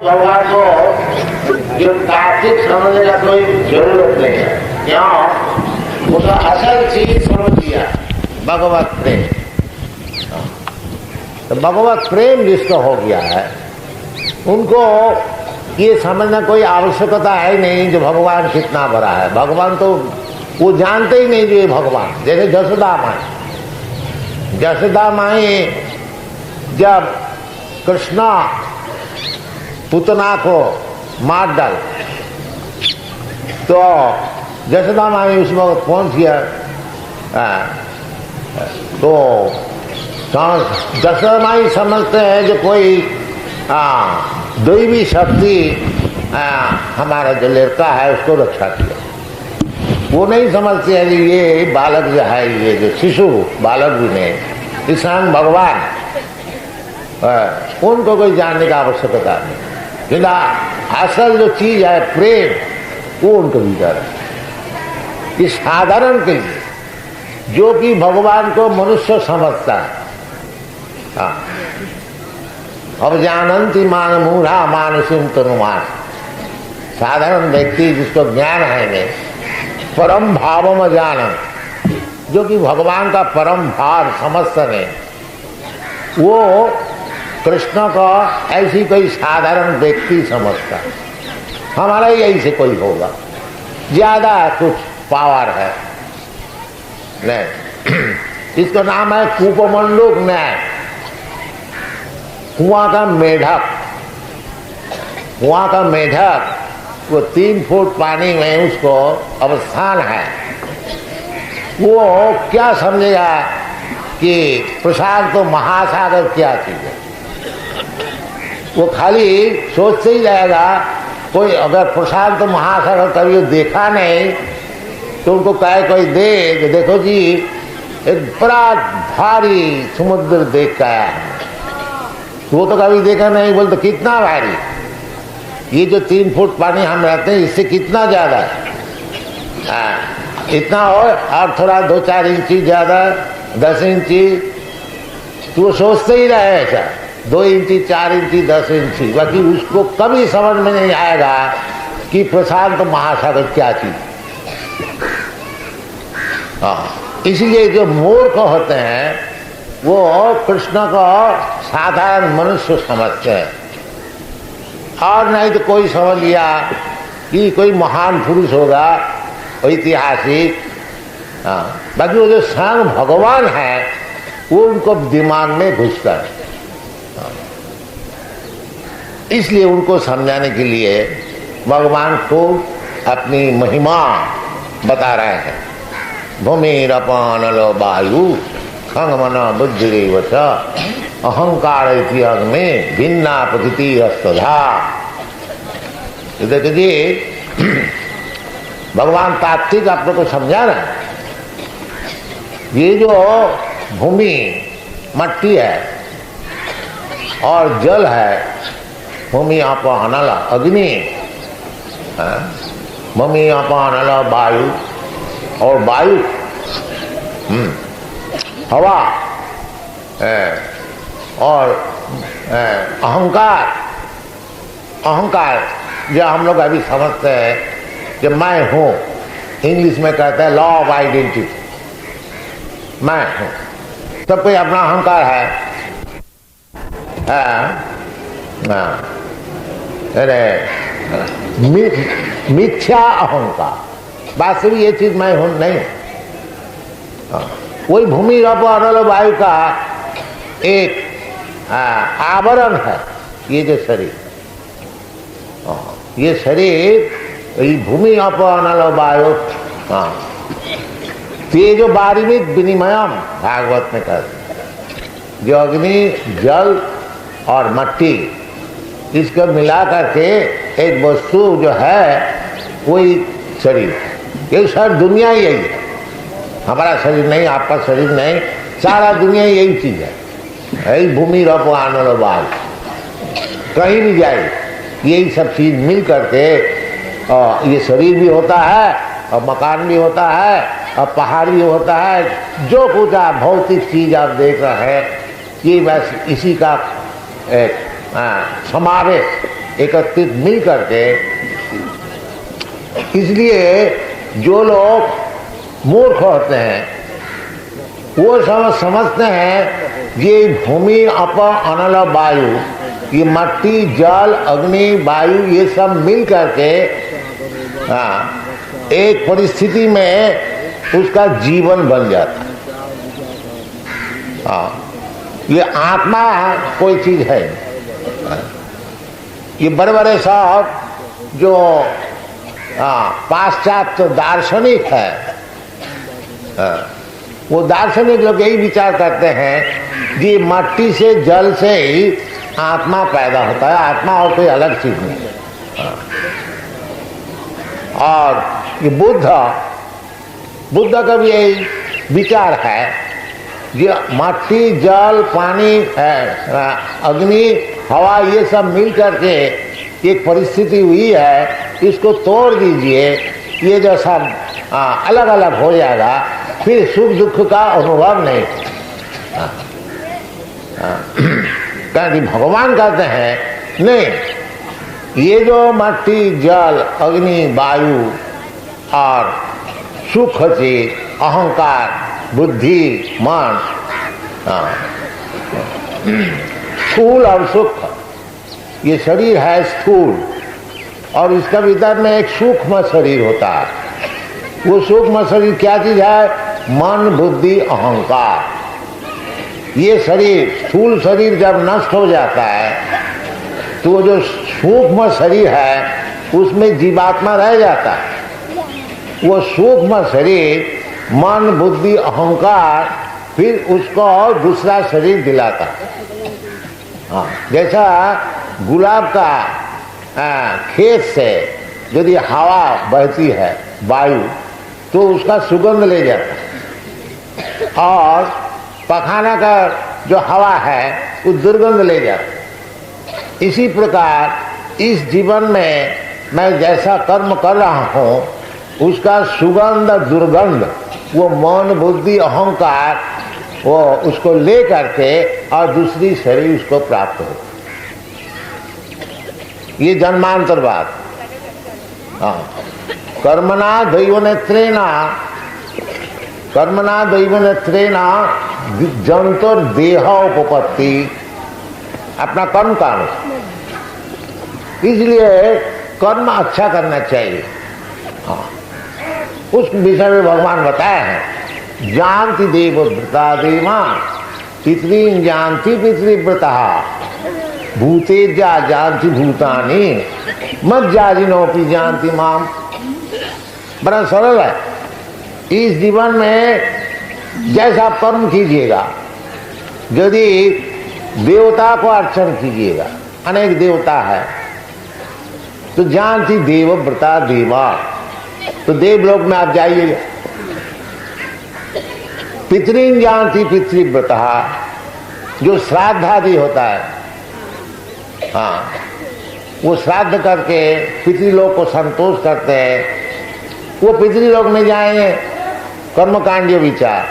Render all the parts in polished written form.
भगवान को जो तार्किक समझने का कोई जरूरत नहीं है। क्यों? वो तो असल चीज समझ लिया, भगवत प्रेम। तो भगवत प्रेम जिसको हो गया है उनको ये समझना कोई आवश्यकता है नहीं जो भगवान कितना बड़ा है। भगवान तो वो जानते ही नहीं जो ये भगवान। जैसे जसोदा माई जब कृष्णा पुतना को मार डाल तो जसोदा माई उस वक्त पहुंच गया। तो जसोदा माई समझते हैं जो कोई दैवी शक्ति हमारा जो लड़का है उसको रक्षा किया। वो नहीं समझते हैं कि ये बालक जो है, ये जो शिशु बालक भी नहीं, किसान भगवान, उनको कोई जानने का आवश्यकता नहीं। लेकिन असल जो चीज है प्रेम, वो उनको भीतर है। इस साधारण के लिए जो कि भगवान को मनुष्य समझता है। अब जानंती मान मूढ़ा मानसिम तनुमान, साधारण व्यक्ति जिसको ज्ञान है नहीं, परम भाव में जानन, जो कि भगवान का परम भाव समझते नहीं, वो कृष्ण को ऐसी कोई साधारण व्यक्ति समझता। हमारा ही ऐसे कोई होगा, ज्यादा कुछ पावर है नहीं। इसका नाम है कूपमंडूक न्याय, कुआं का मेढक। कुआं का मेढक वो 3 फुट पानी में उसको अवस्थान है, वो क्या समझेगा कि प्रशांत तो महासागर क्या चीज है। वो खाली सोचते ही रहेगा। कोई अगर प्रशांत महासागर कभी देखा नहीं तो उनको कहे कोई देखो जी एक बड़ा भारी समुद्र देख के आया है। वो तो कभी देखा नहीं, बोलते कितना भारी, ये जो 3 फुट पानी हम रहते हैं इससे कितना ज्यादा है। इतना हो और थोड़ा 2-4 इंची ज्यादा, 10 इंची, तो वो सोचते ही रहे ऐसा 2 इंची 4 इंची 10 इंची। बाकी उसको कभी समझ में नहीं आएगा कि प्रशांत महासागर क्या चीज। इसलिए जो मूर्ख होते हैं वो कृष्ण को साधारण मनुष्य समझते हैं, और नहीं तो कोई समझ लिया कि कोई महान पुरुष होगा, ऐतिहासिक। बाकी वो जो स्वयं भगवान है वो उनको दिमाग में घुसता है। इसलिए उनको समझाने के लिए भगवान को अपनी महिमा बता रहे हैं। भूमिरपन नलो वायु खंगमन बुद्धिरेवच अहंकार अग्नि भिन्ना प्रकृति हस्तधा। देखिए जी, भगवान तात्विक आप लोग को समझा रहे हैं। ये जो भूमि मट्टी है और जल है, भूमि आप अनल अग्नि, भूमि आप अनल वायु, और वायु हवा, और अहंकार। अहंकार जो हम लोग अभी समझते हैं कि मैं हूं, इंग्लिश में कहते हैं लॉ ऑफ आइडेंटिटी, मैं हूं। सब कोई अपना अहंकार है। अरे मिथ्या अहंकार, वास्तविक ये चीज मैं हूं नहीं। वही भूमि रप अनल वायु का एक आवरण है ये जो शरीर। ये शरीर भूमि अप अनल वायु, तेजो बारिमित विनिमयम, भागवत में कहते, जो अग्नि जल और मट्टी इसको मिला करके एक वस्तु जो है वही शरीर। ये सारी दुनिया ही यही है, हमारा शरीर नहीं, आपका शरीर नहीं, सारा दुनिया यही चीज है। यही भूमि रप आनल वायु, कहीं भी जाए यही सब चीज मिल करके ये शरीर भी होता है, और मकान भी होता है, और पहाड़ भी होता है। जो कुछ आप भौतिक चीज आप देख रहे हैं ये बस इसी का एक समावेश एकत्रित मिल करके। इसलिए जो लोग मूर्ख होते हैं वो समझते हैं ये भूमि, अप, अनल, वायु, ये मट्टी, जल, अग्नि, वायु, ये सब मिल करके एक परिस्थिति में उसका जीवन बन जाता है। ये आत्मा कोई चीज है। ये बड़े बड़े साहब जो पाश्चात्य दार्शनिक है, वो दार्शनिक लोग यही विचार करते हैं कि मट्टी से, जल से ही आत्मा पैदा होता है, आत्मा और कोई अलग चीज नहीं। और ये बुद्ध का भी यही विचार है कि मट्टी, जल, पानी, अग्नि, हवा, ये सब मिल करके एक परिस्थिति हुई है, इसको तोड़ दीजिए, ये जो सब अलग अलग हो जाएगा, फिर सुख दुख का अनुभव नहीं। क्योंकि भगवान कहते हैं नहीं, ये जो मट्टी, जल, अग्नि, वायु और सुख चीज, अहंकार, बुद्धि, मन, स्थूल और सूक्ष्म, ये शरीर है स्थूल, और इसका भीतर में एक सूक्ष्म शरीर होता है। वो सूक्ष्म शरीर क्या चीज है? मन, बुद्धि, अहंकार। ये शरीर, स्थूल शरीर जब नष्ट हो जाता है तो वो जो सूक्ष्म शरीर है उसमें जीवात्मा रह जाता है। वो सूक्ष्म शरीर, मन, बुद्धि, अहंकार, फिर उसको दूसरा शरीर दिलाता है। जैसा गुलाब का खेत से यदि हवा बहती है, वायु, तो उसका सुगंध ले जाता है, और पखाना का जो हवा है वो दुर्गंध ले जाता है। इसी प्रकार इस जीवन में मैं जैसा कर्म कर रहा हूँ उसका सुगंध, दुर्गंध, वो मन, बुद्धि, अहंकार, वो उसको ले करके और दूसरी शरीर उसको प्राप्त हो। ये जन्मांतर बात। कर्मणा दैवनेत्रेण, कर्मणा दैवनेत्रेण जंतुर देह उपपत्ति, अपना कर्म का इसलिए कर्म अच्छा करना चाहिए। उस विषय में भगवान बताया है, जानती देवव्रता देवा पितरीन जानती पितृव्रता भूतेजा जानती भूतानी मत जाजिनोपि जानती माम। बड़ा सरल है। इस जीवन में जैसा कर्म कीजिएगा, यदि देवता को अर्चन कीजिएगा, अनेक देवता है, तो जानती देवव्रता देवा, तो देवलोक में आप जाइएगा। पितरीन जानती पितृव्रता, जो श्राद्ध आदि होता है, वो श्राद्ध करके पितृलोक को संतोष करते हैं, वो पितृलोक में जाएंगे, कर्मकांडीय विचार।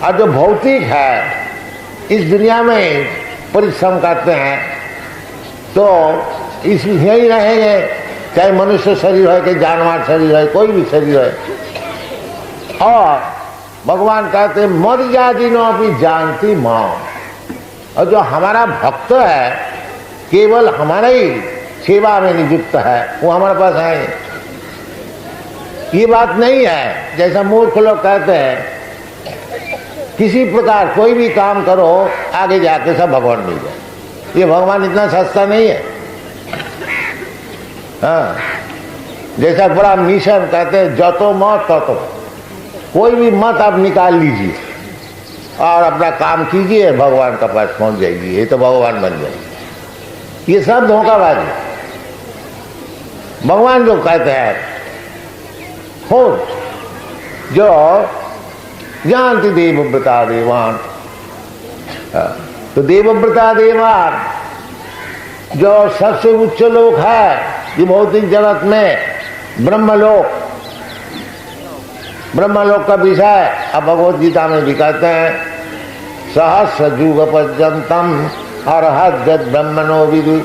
और जो भौतिक है, इस दुनिया में परिश्रम करते हैं, तो इस यही रहेंगे, चाहे मनुष्य शरीर है कि जानवर शरीर है, कोई भी शरीर है। और भगवान कहते मर जाजिनो भी जानती माँ। और जो हमारा भक्त है, केवल हमारा ही सेवा में नियुक्त है, वो हमारे पास है। ये बात नहीं है जैसा मूर्ख लोग कहते हैं, किसी प्रकार कोई भी काम करो, आगे जाके सब भगवान मिल जाए। ये भगवान इतना सस्ता नहीं है। जैसा बड़ा मिशन कहते हैं, जतो मत ततो, कोई भी मत आप निकाल लीजिए और अपना काम कीजिए, भगवान का पास पहुंच जाएगी, ये तो भगवान बन जाएगी। ये सब धोखाबाजी। भगवान जो कहते हैं खुद, जो जानती देवव्रता देवान, तो देवव्रता देवान जो सबसे उच्च लोक है ये भौतिक जगत में, ब्रह्मलोक, ब्रह्मलोक का विषय अब भगवद गीता में भी कहते हैं, सहस्र युग पर्यंतम अर्हत ब्रह्मणो विदु।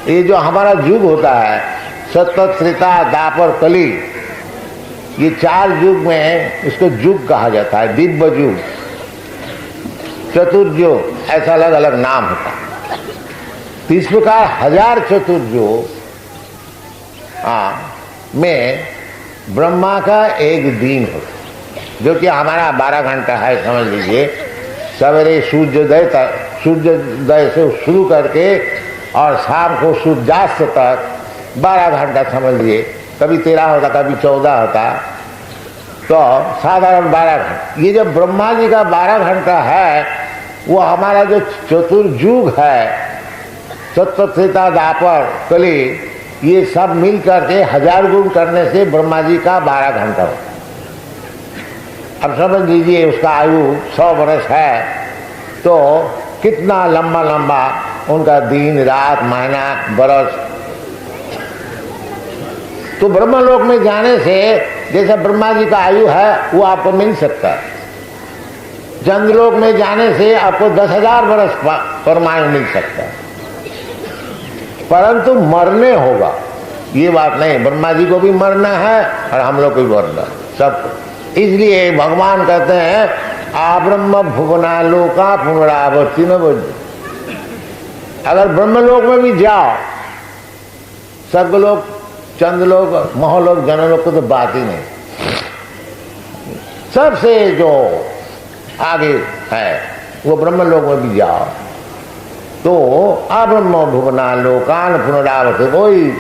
ये जो हमारा युग होता है, सत्य, त्रेता, द्वापर, कली, ये 4 युग में इसको युग कहा जाता है, दिव्य युग, चतुर्युग, ऐसा अलग अलग नाम होता है। तो इस प्रकार 1000 चतुर्युग में ब्रह्मा का एक दिन होता, जो कि हमारा 12 घंटा है, समझ लीजिए। सवेरे सूर्योदय से शुरू करके और शाम को सूर्यास्त तक 12 घंटा समझ लीजिए। कभी 13 होता, कभी 14 होता, तो साधारण 12 घंटा। ये जो ब्रह्मा जी का 12 घंटा है, वो हमारा जो चतुर्युग है, सत्य, त्रेता, द्वापर, कली, ये सब मिल करके 1000 गुण करने से ब्रह्मा जी का 12 घंटा होता। अब समझ लीजिए उसका आयु 100 वर्ष है, तो कितना लंबा लंबा उनका दिन, रात, महीना, बरस। तो ब्रह्मलोक में जाने से जैसा ब्रह्मा जी का आयु है वो आपको मिल सकता है। चंद्रलोक में जाने से आपको 10,000 वर्ष परमायु मिल सकता है, परंतु मरने होगा, ये बात नहीं। ब्रह्मा जी को भी मरना है और हम लोग को भी मरना है, सब। इसलिए भगवान कहते हैं आब्रह्म भुवना लोका पुनरावर्ती न बद्ध। अगर ब्रह्मलोक में भी जाओ, स्वर्गलोक, चंद्रलोक, महलोक, जनलोक को तो बात ही नहीं। सबसे जो आगे है वो ब्रह्मलोक में भी जाओ तो अब्रह्म भुवना लोकान पुनरावर्ती, कोई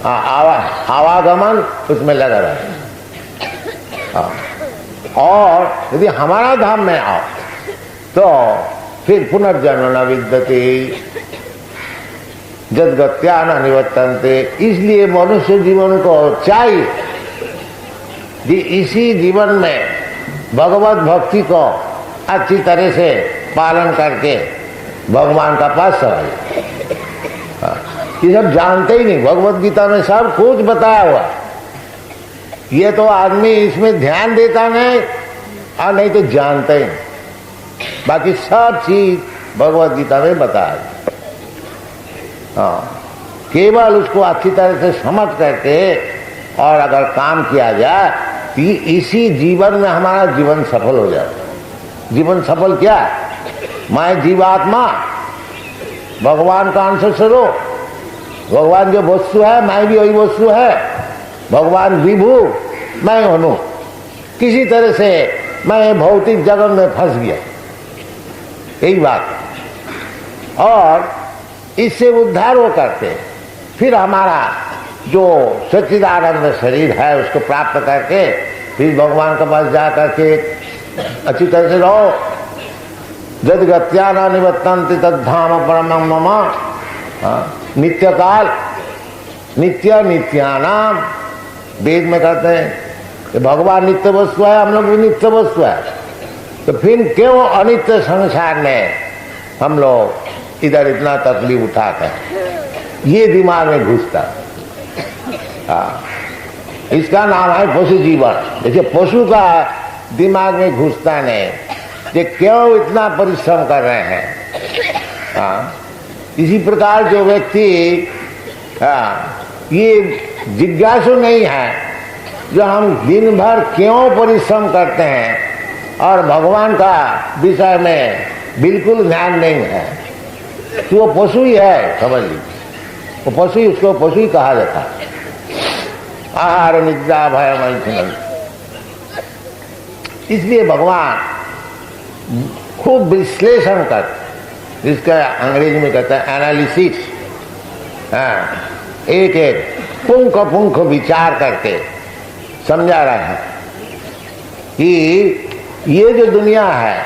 आवागमन उसमें लगा रहे। और यदि हमारा धाम में आओ तो फिर पुनर्जन्म न विद्यते जदगत्या न निवर्तन्ते। इसलिए मनुष्य जीवन को चाहिए कि इसी जीवन में भगवत भक्ति को अच्छी तरह से पालन करके भगवान का पास चले। ये सब जानते ही नहीं, भगवत गीता में सब कुछ बताया हुआ। ये तो आदमी इसमें ध्यान देता नहीं और नहीं तो जानता ही नहीं। बाकी सब चीज भगवत गीता में बताया। केवल उसको अच्छी तरह से समझ करके और अगर काम किया जाए तो इसी जीवन में हमारा जीवन सफल हो जाए। जीवन सफल क्या? मैं जीवात्मा, भगवान का अंश स्वरूप, भगवान जो वस्तु है मैं भी वही वस्तु है, भगवान विभू मैं हूं। किसी तरह से मैं भौतिक जगत में फंस गया, यही बात। और इससे उद्धार हो करके फिर हमारा जो सच्चिदानंद शरीर है उसको प्राप्त करके फिर भगवान के पास जा करके अच्छी तरह से रहो। जद गत्या न निवर्तन्ते तद्धाम परमं मम। नित्य काल, नित्य नित्यानाम, वेद में कहते हैं कि भगवान नित्य वस्तु है, हम लोग भी नित्य वस्तु है। तो फिर क्यों अनित्य संसार में हम लोग इधर इतना तकलीफ उठाकर, ये दिमाग में घुसता। इसका नाम है पशु जीवन। देखिए पशु का दिमाग में घुसता नहीं कि क्यों इतना परिश्रम कर रहे हैं। इसी प्रकार जो व्यक्ति ये जिज्ञासु नहीं है, जो हम दिन भर क्यों परिश्रम करते हैं और भगवान का विषय में बिल्कुल ध्यान नहीं है, तो वो पशु ही है, समझ लीजिए। वो पशु ही, उसको पशु ही कहा जाता है। आहार निद्रा भय मैथुन। इसलिए भगवान खूब विश्लेषण कर, जिसका अंग्रेजी में कहता है एनालिसिस, एक एक पुंख पुंख विचार करके समझा रहे हैं कि ये जो दुनिया है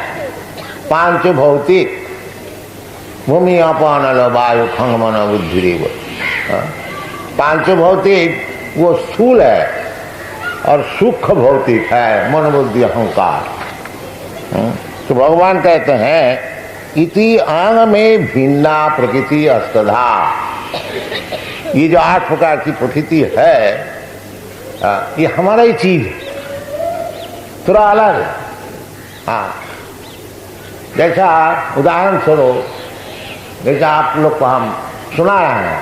पांच भौतिक, भूमि अपान नल वायु खंग मन बुद्धि, पांच भौतिक वो स्थूल है और सूक्ष्म भौतिक है मन बुद्धि अहंकार। तो भगवान कहते हैं इति आंग में भिन्ना प्रकृति अष्टधा। ये जो 8 प्रकार की प्रकृति है ये हमारा ही चीज थोड़ा अलग है। जैसा उदाहरण स्वरूप, जैसा आप लोग को हम सुना रहे हैं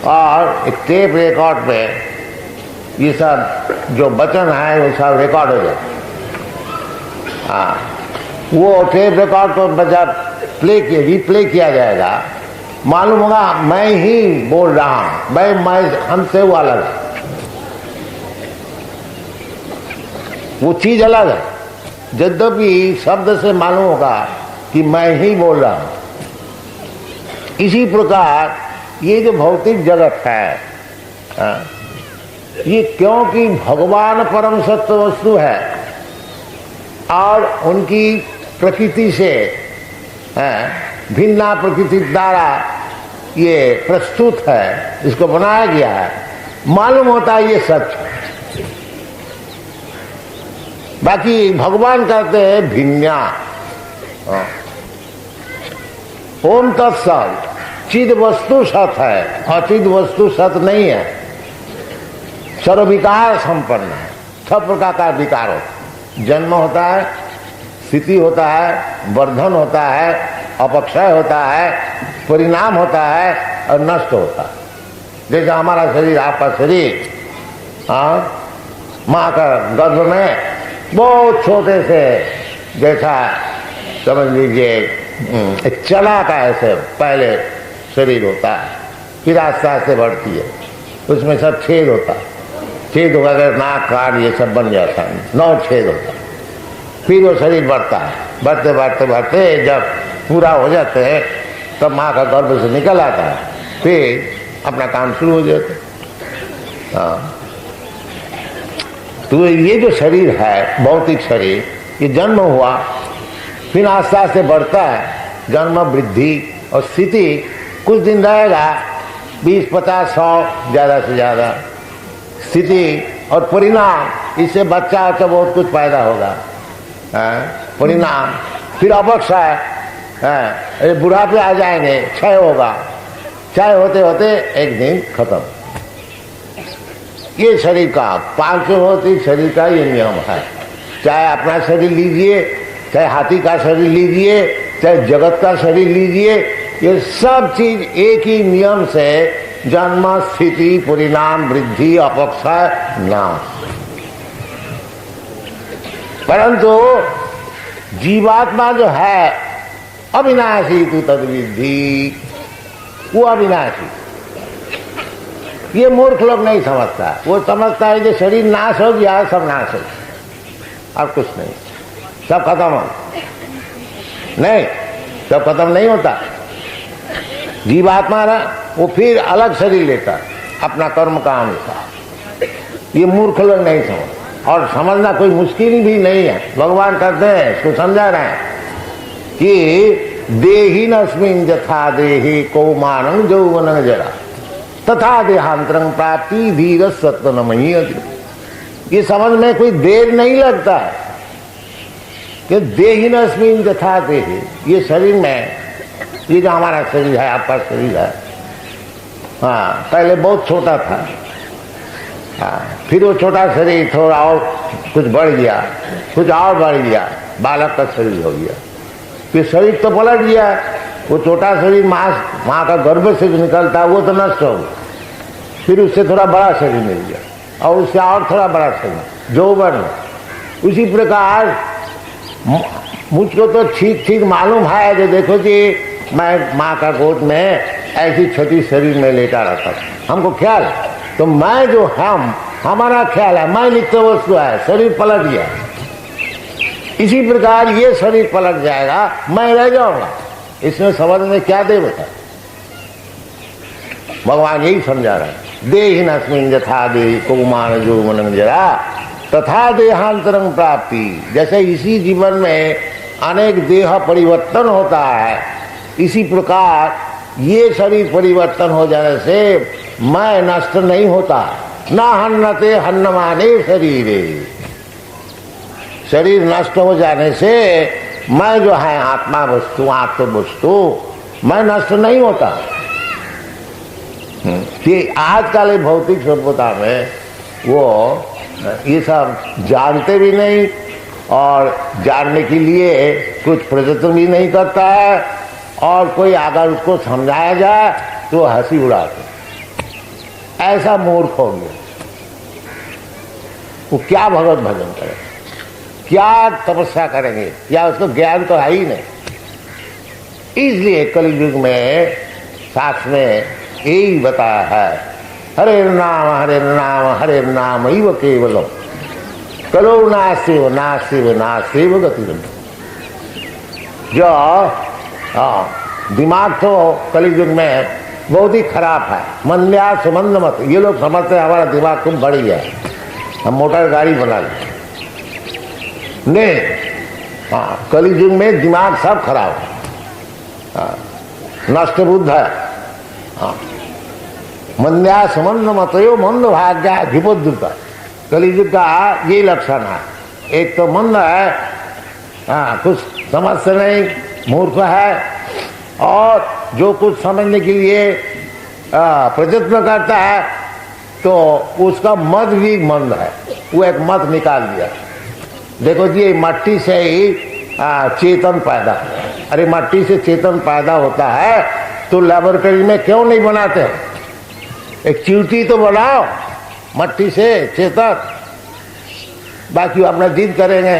और एक टेप रिकॉर्ड पे ये सब जो वचन है वो सब रिकॉर्ड हो जाए। हाँ, वो टेप रिकॉर्ड को जब रिप्ले किया जाएगा, मालूम होगा मैं ही बोल रहा हूं, मैं हमसे वो अलग है, वो चीज अलग है। यद्यपि शब्द से मालूम होगा कि मैं ही बोल रहा हूं। इसी प्रकार ये जो भौतिक जगत है, ये क्योंकि भगवान परम सत्य वस्तु है और उनकी प्रकृति से भिन्ना प्रकृति द्वारा ये प्रस्तुत है, इसको बनाया गया है, मालूम होता है ये सच। बाकी भगवान कहते हैं भिन्ना। ओम तत्सत, चिद वस्तु सत है, अचिद वस्तु सत नहीं है। सर्वविकार संपन्न है, सब प्रकार का विकार होता है। जन्म होता है, स्थिति होता है, वर्धन होता है, अपक्षय होता है, परिणाम होता है और नष्ट होता है। जैसे हमारा शरीर, आपका शरीर, माँ का गर्भ में बहुत छोटे से, जैसा समझ लीजिए एक चला का ऐसे पहले शरीर होता है, फिर आस्ते आस्ते बढ़ती है, उसमें सब छेद होता है, छेद वगैरह नाक कान ये सब बन जाता है, 9 छेद होता है। फिर वो शरीर बढ़ता है, बढ़ते बढ़ते बढ़ते जब पूरा हो जाते हैं तब माँ का गर्भ से निकल आता है, फिर अपना काम शुरू हो जाता है। हाँ, तो ये जो शरीर है, भौतिक शरीर, ये जन्म हुआ, फिर आस्ते आस्ते बढ़ता है, जन्म वृद्धि और स्थिति, कुछ दिन रहेगा, 20, 50, 100 ज्यादा से ज्यादा स्थिति और परिणाम, इससे बच्चा तो बहुत कुछ पैदा होगा, परिणाम, फिर अपक्षय, बुढ़ापे आ जाएंगे, क्षय होगा, क्षय होते होते एक दिन खत्म। ये शरीर का, पांचों भौतिक शरीर का ये नियम है। चाहे अपना शरीर लीजिए, चाहे हाथी का शरीर लीजिए, चाहे जगत का शरीर लीजिए, ये सब चीज एक ही नियम से जन्म, स्थिति, परिणाम, वृद्धि, अपक्षय, नाश। परंतु जीवात्मा जो है अविनाशी तू तद्विद्धि, वो अविनाशी। ये मूर्ख लोग नहीं समझता, वो समझता है कि शरीर नाश हो गया, सब नाश हो गया, और कुछ नहीं, सब खत्म हो। नहीं, सब खत्म नहीं होता। जीवात्मा ना वो फिर अलग शरीर लेता अपना कर्म का अनुसार। ये मूर्ख लोग नहीं समझ, और समझना कोई मुश्किल भी नहीं है। भगवान कहते हैं, इसको समझा रहे हैं कि देहिनस्मिन् यथा देहि कौमारं यौवनं जरा तथा देहांतरं प्राप्ति धीर सत्व न महीयते। ये समझ में कोई देर नहीं लगता है कि देहिनस्मिन् यथा देहि, ये शरीर में, ये जो हमारा शरीर है, आपका शरीर है, हाँ, पहले बहुत छोटा था, हाँ, फिर वो छोटा शरीर थोड़ा और कुछ बढ़ गया, कुछ और बढ़ गया, बालक का शरीर हो गया, फिर शरीर तो पलट गया। वो छोटा शरीर माँ का गर्भ से जो निकलता है वो तो नष्ट हो गया, फिर उससे थोड़ा बड़ा शरीर मिल गया, और उससे और थोड़ा बड़ा शरीर, यौवन। उसी प्रकार मुझको तो ठीक ठीक मालूम है कि देखो जी, मैं माँ का गोद में ऐसी छोटी शरीर में लेटा रहता था, हमको ख्याल है, तो मैं जो हमारा ख्याल है, मैं नित्य वस्तु है, शरीर पलट गया। इसी प्रकार ये शरीर पलट जाएगा, मैं रह जाऊंगा, इसमें समझ में क्या दे बता। भगवान यही समझा रहे हैं, देहिनस्मिन् यथा देहि कौमारं यौवनं जरा तथा देहांतरं प्राप्ति। जैसे इसी जीवन में अनेक देह परिवर्तन होता है, इसी प्रकार ये शरीर परिवर्तन हो जाने से मैं नष्ट नहीं होता। न हन्नते हन्नमाने शरीरे, शरीर नष्ट हो जाने से मैं जो है आत्मा वस्तु, आत्म वस्तु, मैं नष्ट नहीं होता। कि आजकल भौतिक सभ्यता में वो ये सब जानते भी नहीं, और जानने के लिए कुछ प्रयत्न भी नहीं करता है, और कोई अगर उसको समझाया जाए तो हंसी उड़ाते। ऐसा मूर्ख हो गया। वो क्या भगवत भजन करे, क्या तपस्या करेंगे, क्या उसको ज्ञान तो है ही नहीं। इसलिए कलयुग में शास्त्र में यही बताया है, हरे नाम हरे नाम इव केवलम कलो नास्तिव नास्तिव नास्तिव गति। जो दिमाग तो कलयुग में बहुत ही खराब है। मंद्या सुमंद मत, ये लोग समझते हैं हमारा दिमाग खूब बड़ी है, हम मोटर गाड़ी बना लें। नहीं, हाँ, कलयुग में दिमाग सब खराब है, नष्ट बुद्ध है। हाँ, मंद्या सुमंद मतयो मंद भाग्य अधिपद्युता, कलयुग का ये लक्षण है। एक तो मंद है, हाँ, कुछ समझते नहीं, मूर्ख है, और जो कुछ समझने के लिए प्रयत्न करता है तो उसका मत भी मंद है। वो एक मत निकाल दिया, देखो जी मट्टी से ही चेतन पैदा, अरे मट्टी से चेतन पैदा होता है तो लेबोरेटरी में क्यों नहीं बनाते? एक चींटी तो बनाओ मट्टी से चेतन। बाकी अपना जिद करेंगे,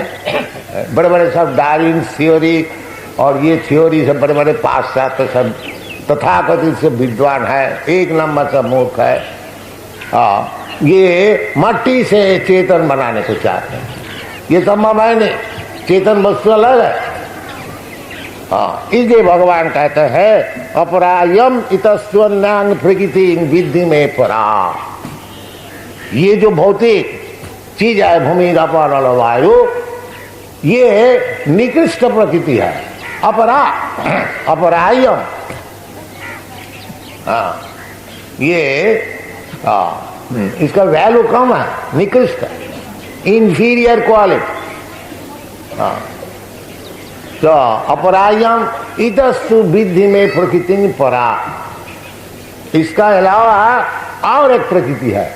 बड़े बड़े सब डार्विन थ्योरी और ये थ्योरी सब बड़े बड़े पाश्चात्य सब तथाकथित से विद्वान है, एक नंबर सब मूर्ख है। ये मट्टी से चेतन बनाने को चाहते हैं, ये संभव है नहीं, चेतन वस्तु अलग है। इसलिए भगवान कहते हैं अपरायम इतस्वन्यान प्रकृति विद्धि में परा। ये जो भौतिक चीज है भूमि अपार वायु, ये निकृष्ट प्रकृति है, अपरायम। ये इसका वैल्यू कम है, निकृष्ट, इंफीरियर क्वालिटी। तो अपरायम इतस्तु विद्धि में प्रकृति परा। इसका अलावा और एक प्रकृति है,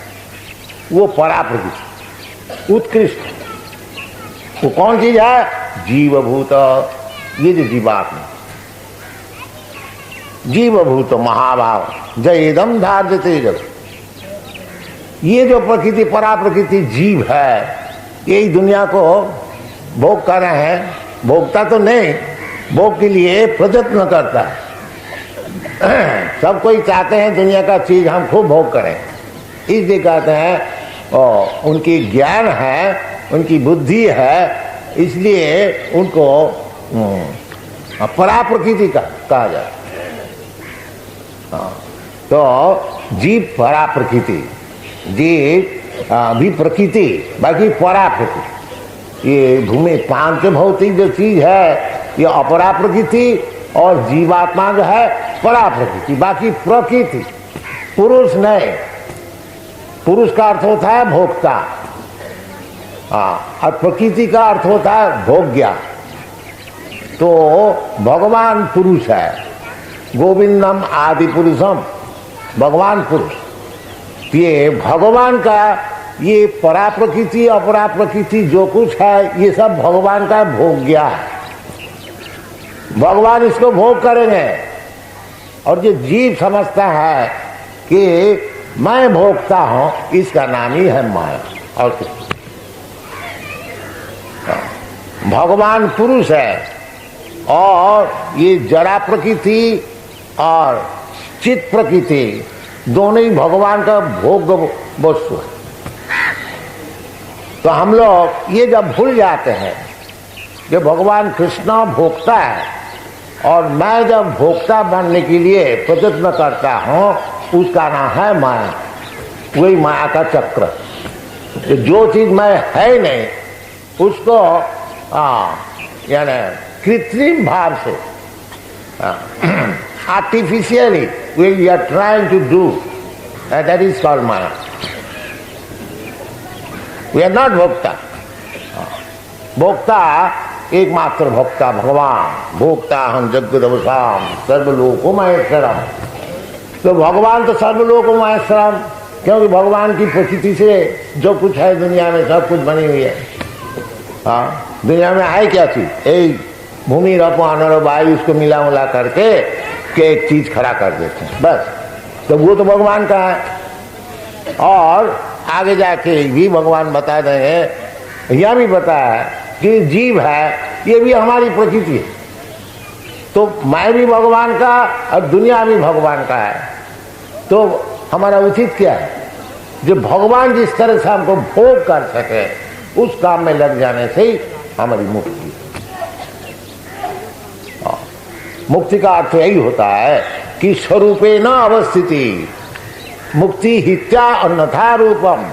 वो परा प्रकृति, उत्कृष्ट। वो कौन चीज है? जीवभूत। ये जो जीवात्मा, जीवभूत महाभाव जयदम धार्यते जग, ये जो प्रकृति परा प्रकृति जीव है, यही दुनिया को भोग कर रहे हैं। भोगता तो नहीं, भोग के लिए प्रयत्न करता है। सब कोई चाहते हैं दुनिया का चीज हम खूब भोग करें, इसलिए कहते हैं उनकी ज्ञान है, उनकी बुद्धि है, इसलिए उनको परा प्रकृति का कहा जाए। तो जीव परा प्रकृति, जीव भी प्रकृति, बाकी परा प्रकृति। ये भूमि पांच भौतिक जो चीज है ये अपरा प्रकृति, और जीवात्मा जो है परा प्रकृति। बाकी प्रकृति पुरुष नहीं, पुरुष का अर्थ होता है भोक्ता, और प्रकृति का अर्थ होता है भोग्या। तो भगवान पुरुष है, गोविंदम आदि पुरुषम, भगवान पुरुष। ये भगवान का ये परा प्रकृति अपरा प्रकृति जो कुछ है ये सब भगवान का भोग्या है, भगवान इसको भोग करेंगे। और जो जीव समझता है कि मैं भोगता हूं, इसका नाम ही है माया। और कुछ भगवान पुरुष है, और ये जरा प्रकृति और चित प्रकृति दोनों ही भगवान का भोग वस्तु है। तो हम लोग ये जब भूल जाते हैं कि भगवान कृष्ण भोक्ता है, और मैं जब भोक्ता बनने के लिए प्रयत्न करता हूँ, उसका नाम है माया। वही माया का चक्र। जो चीज मैं है नहीं उसको यानी कृत्रिम भाव से artificially we are trying to do, that is called maya. We are not bhokta. भोक्ता एकमात्र भोक्ता भगवान। भोक्ता हम जगदवसाम सर्वलोको महेश्वरम। तो भगवान तो सर्वलोको महेश्वरम, क्योंकि भगवान की प्रकृति से जो कुछ है दुनिया में सब कुछ बनी हुई है। हाँ, दुनिया में है क्या चीज? एक भूमि रपो अनर वायु, उसको मिला मिला करके के एक चीज खड़ा कर देते हैं बस। तो वो तो भगवान का है। और आगे जाके भी भगवान बता देंगे, यह भी बताया कि जीव है ये भी हमारी प्रकृति है, तो मैं भी भगवान का और दुनिया भी भगवान का है। तो हमारा उचित क्या है, जो भगवान जिस तरह से हमको भोग कर सके उस काम में लग जाने से ही हमारी मुक्ति। मुक्ति का अर्थ यही होता है कि स्वरूपे न अवस्थिति मुक्ति हित्या अन्यथा रूपम।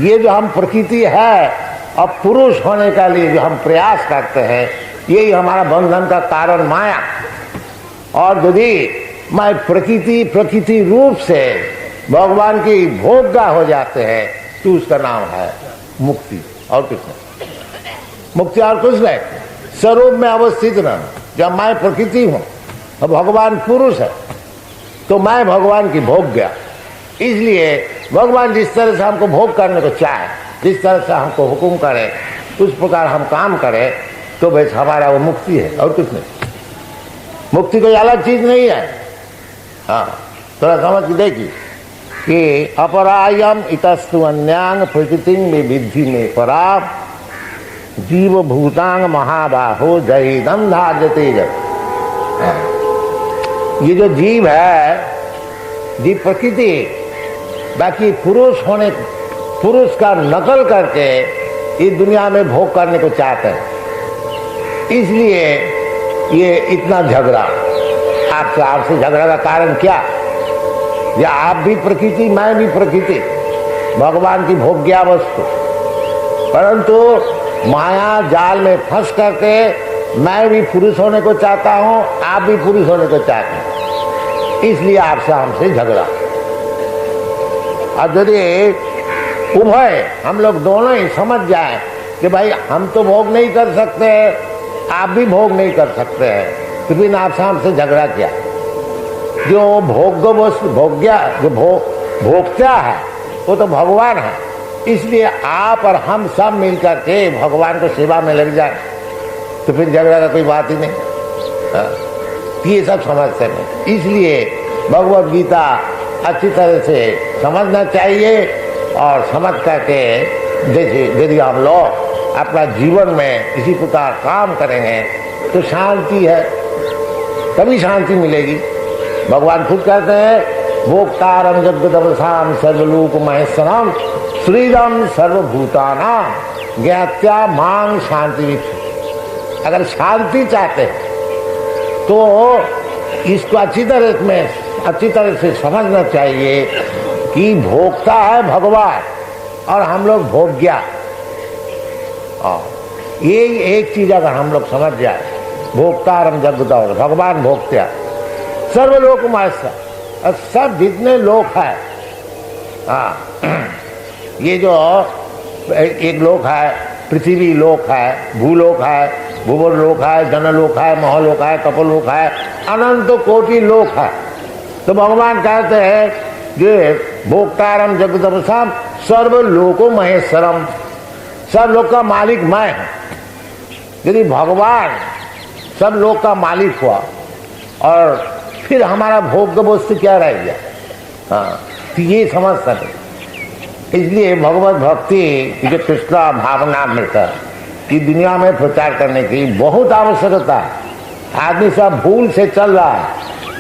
ये जो हम प्रकृति है अब पुरुष होने के लिए जो हम प्रयास करते हैं, यही हमारा बंधन का कारण माया। और यदि मैं प्रकृति रूप से भगवान की भोग्य हो जाते हैं तो उसका नाम है मुक्ति, और कुछ नहीं। मुक्ति और कुछ नहीं, स्वरूप में अवस्थित न। जब मैं प्रकृति हूं और भगवान पुरुष है तो मैं भगवान की भोग्य। इसलिए भगवान जिस तरह से हमको भोग करने को चाहे, जिस तरह से हमको हुक्म करे, उस प्रकार हम काम करें तो बस हमारा वो मुक्ति है, और कुछ नहीं। मुक्ति कोई अलग चीज नहीं है। हाँ, थोड़ा समझ के देखिए कि अपरायम इतस्तु अन्यांग प्रकृति में विधि में परा जीव भूतांग महाबाहो जयदम धार्यते जग। ये जो जीव है, जीव प्रकृति, बाकी पुरुष का नकल करके इस दुनिया में भोग करने को चाहते हैं। इसलिए ये इतना झगड़ा आपसे झगड़ा का कारण क्या? या आप भी प्रकृति, मैं भी प्रकृति, भगवान की भोग्या वस्तु, परंतु माया जाल में फंस करके मैं भी पुरुष होने को चाहता हूं, आप भी पुरुष होने को चाहते हैं, इसलिए आपसे हमसे झगड़ा। और यदि उभय हम लोग दोनों ही समझ जाए कि भाई हम तो भोग नहीं कर सकते, आप भी भोग नहीं कर सकते हैं, तो फिर आपसे हमसे झगड़ा किया? जो भोग्य वस्तु भोग्या, जो भोक्ता है वो तो भगवान है। इसलिए आप और हम सब मिलकर के भगवान को सेवा में लग जाए तो फिर झगड़ा का कोई बात ही नहीं। ये सब समझते नहीं। इसलिए भगवत गीता अच्छी तरह से समझना चाहिए, और समझ करके जैसे यदि हम लोग अपना जीवन में इसी प्रकार काम करेंगे तो शांति है, तभी शांति मिलेगी। भगवान खुद कहते हैं भोक्तारम जगदवसाम सर्वलोक महेश्वरम श्रीदम सर्वभूतानां ज्ञात्या मांग शांति। अगर शांति चाहते हैं तो इसको अच्छी तरह से समझना चाहिए कि भोक्ता है भगवान और हम लोग भोग्या। ये एक चीज अगर हम लोग समझ जाए, भोक्तारम जगदव, भगवान भोक्ता, सर्वलोक महेश्वर, और सब जितने लोक है, ये जो एक लोक है, पृथ्वी लोक है, भूलोक है, भूवर लोक है, जनलोक है, महलोक है, तपोलोक है, अनंत कोटि लोक है। तो भगवान कहते हैं ये भोक्तारम जगदवसाम सर्वलोको महेश्वरम, सब लोग का मालिक मैं हूं। यदि भगवान सब लोग का मालिक हुआ और फिर हमारा भोग्य वस्तु क्या रह गया? हाँ, तो ये समझ सके। इसलिए भगवत भक्ति जो कृष्णा भावना मिलता कि दुनिया में प्रचार करने की बहुत आवश्यकता है। आदमी सब भूल से चल रहा है,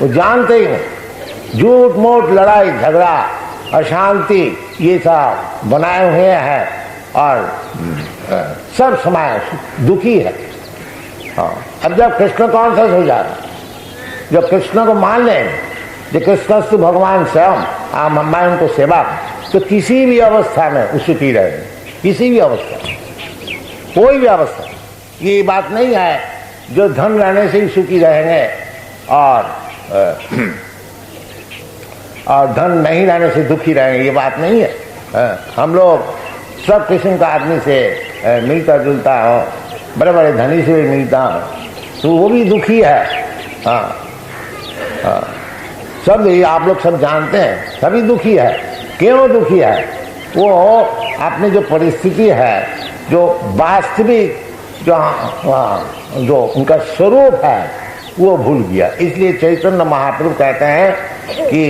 वो जानते ही नहीं, झूठ मूठ लड़ाई झगड़ा अशांति ये सब बनाए हुए हैं और सब समाज दुखी है। हाँ, अब जब कृष्ण कौन सा हो जा रहा है, जब कृष्ण को मान लें, जो कृष्णस्तु भगवान स्वयं, मैं उनको सेवा, तो किसी भी अवस्था में उससे पी रहे, किसी भी अवस्था, कोई भी अवस्था, ये बात नहीं है जो धन रहने से ही सुखी रहेंगे और धन नहीं रहने से दुखी रहेंगे, ये बात नहीं है। हम लोग सब किस्म का आदमी से मिलता जुलता हो, बड़े बड़े धनी से भी मिलता हो तो वो भी दुखी है। सब आप लोग सब जानते हैं, सभी दुखी है। क्यों दुखी है? वो अपनी जो परिस्थिति है, जो वास्तविक जो उनका स्वरूप है वो भूल गया। इसलिए चैतन्य महाप्रभु कहते हैं कि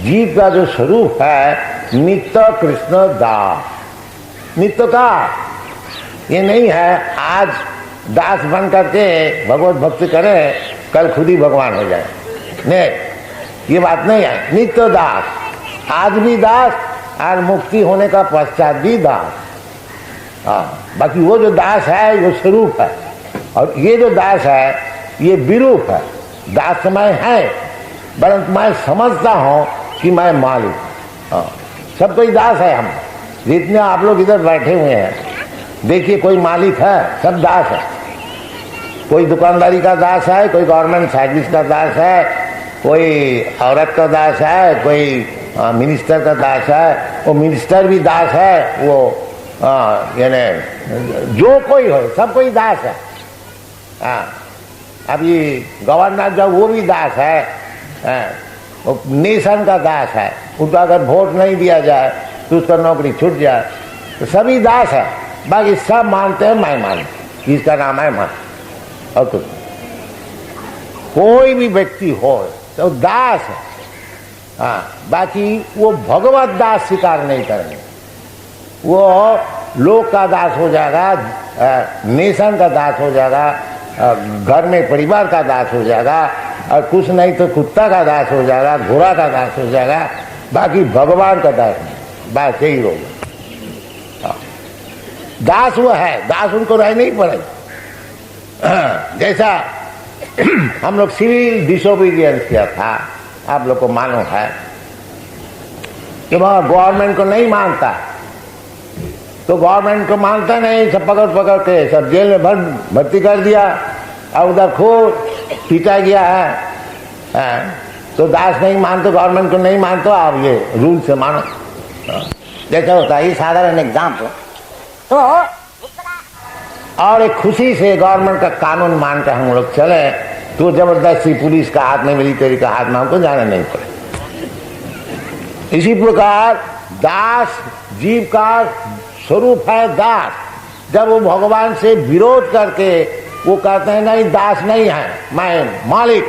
जीव का जो स्वरूप है नित्य कृष्ण दास। नित्य का ये नहीं है आज दास बन करके भगवत भक्ति करे कल खुद ही भगवान हो जाए, नहीं, ये बात नहीं है। नित्य दास, आज भी दास और मुक्ति होने का पश्चात भी दास। बाकी वो जो दास है वो स्वरूप है, और ये जो दास है ये विरूप है। दास मैं है, परंतु मैं समझता हूं कि मैं मालिक। सब कोई दास है। हम जितने आप लोग इधर बैठे हुए हैं, देखिए कोई मालिक है, सब दास है। कोई दुकानदारी का दास है, कोई गवर्नमेंट सर्विस का दास है, कोई औरत का दास है, कोई मिनिस्टर का दास है, वो मिनिस्टर भी दास है, वो यानी जो कोई हो सब कोई दास है। अभी गवर्नर जो वो भी दास है, वो नेशन का दास है। उसका अगर वोट नहीं दिया जाए तो उसका नौकरी छूट जाए, तो सभी दास है। बाकी सब मानते हैं मैं मानता, इसका नाम है मन। और कुछ कोई भी व्यक्ति हो तो दास है। बाकी वो भगवत दास स्वीकार नहीं करेंगे, वो लोक का दास हो जाएगा, नेशन का दास हो जाएगा, घर में परिवार का दास हो जाएगा, और कुछ नहीं तो कुत्ता का दास हो जाएगा, घोड़ा का दास हो जाएगा। बाकी भगवान का दास नहीं, बस यही होगा। दास वो है, दास उनको रहना ही पड़ेगा। जैसा हम लोग सिविल डिसोबीडियंस किया था, आप लोग को मालूम है कि वह गवर्नमेंट को नहीं मानता, तो गवर्नमेंट को मानता नहीं, सब पकड़ के सब जेल में भर्ती कर दिया, और उधर खूब पीटा गया है। तो दास नहीं मानते, गवर्नमेंट को नहीं मानते, आप ये रूल से मानो। जैसा होता है, ये साधारण एग्जाम्पल। तो और एक खुशी से गवर्नमेंट का कानून मानकर हम लोग चले, तो जबरदस्ती पुलिस का हाथ में, मिलिट्री का हाथ में हमको जाना नहीं पड़े। इसी प्रकार दास जीव का स्वरूप है दास। जब वो भगवान से विरोध करके वो कहते हैं नहीं दास नहीं है, मैं मालिक,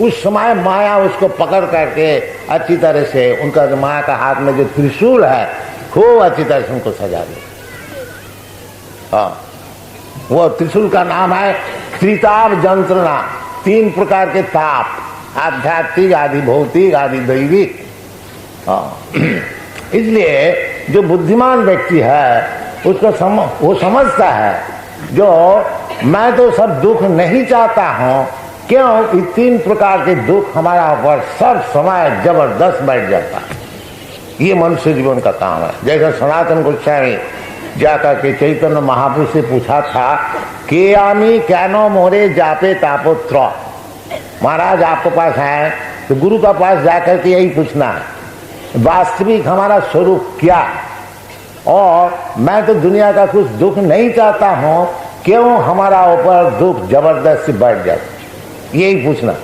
उस समय माया उसको पकड़ करके अच्छी तरह से, उनका जो माया का हाथ में जो त्रिशूल है खूब अच्छी तरह से उनको सजा दिया। वो त्रिशूल का नाम है त्रिताप जंत्रणा। 3 प्रकार के ताप, आध्यात्मिक, आदि भौतिक, आदि दैविक। इसलिए जो बुद्धिमान व्यक्ति है उसको वो समझता है, जो मैं तो सब दुख नहीं चाहता हूं, क्यों ये 3 प्रकार के दुख हमारा ऊपर सब समय जबरदस्त बैठ जाता है। ये मनुष्य जीवन का काम है। जैसे सनातन गोस्वामी जाकर के चैतन्य महापुरुष से पूछा था कि आमी कैनो मोरे जापे तापोत्र। महाराज आपके पास है तो गुरु का पास जाकर के यही पूछना है, वास्तविक हमारा स्वरूप क्या, और मैं तो दुनिया का कुछ दुख नहीं चाहता हूं, क्यों हमारा ऊपर दुख जबरदस्ती बढ़ जाता, यही पूछना।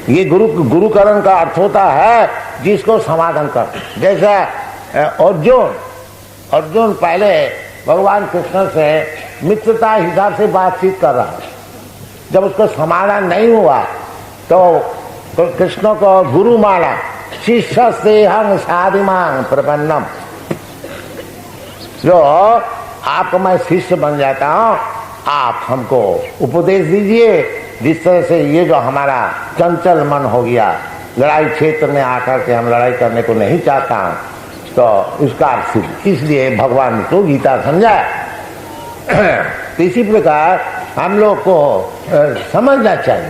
ये गुरुकरण का अर्थ होता है जिसको समाधान कर। जैसा अर्जुन पहले भगवान कृष्ण से मित्रता हिसाब से बातचीत कर रहा है, जब उसको समाधान नहीं हुआ तो कृष्ण को गुरु माना, शिष्य से हम साधिमांग प्रपन्नम, जो आपको मैं शिष्य बन जाता हूं, आप हमको उपदेश दीजिए जिस तरह से ये जो हमारा चंचल मन हो गया, लड़ाई क्षेत्र में आकर के हम लड़ाई करने को नहीं चाहता हूं, तो उसका अर्थ इसलिए भगवान को गीता समझाया। तो इसी प्रकार हम लोग को समझना चाहिए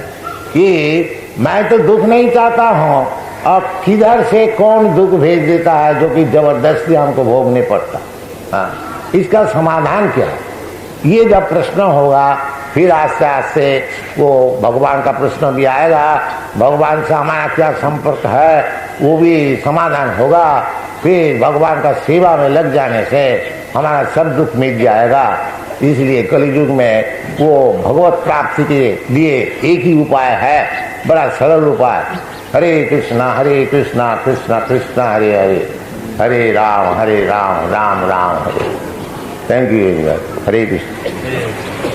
कि मैं तो दुख नहीं चाहता हूं, और किधर से कौन दुख भेज देता है जो कि जबरदस्ती हमको भोगने पड़ता। हाँ, इसका समाधान क्या है, ये जब प्रश्न होगा फिर आस्ते आस्ते वो भगवान का प्रश्न भी आएगा, भगवान से हमारा क्या संपर्क है वो भी समाधान होगा। फिर भगवान का सेवा में लग जाने से हमारा सब दुख मिट जाएगा। इसलिए कलियुग में वो भगवत प्राप्ति के लिए एक ही उपाय है, बड़ा सरल उपाय, हरे कृष्णा कृष्णा कृष्णा हरे हरे, हरे राम राम राम हरे। Thank you, Hare Krishna.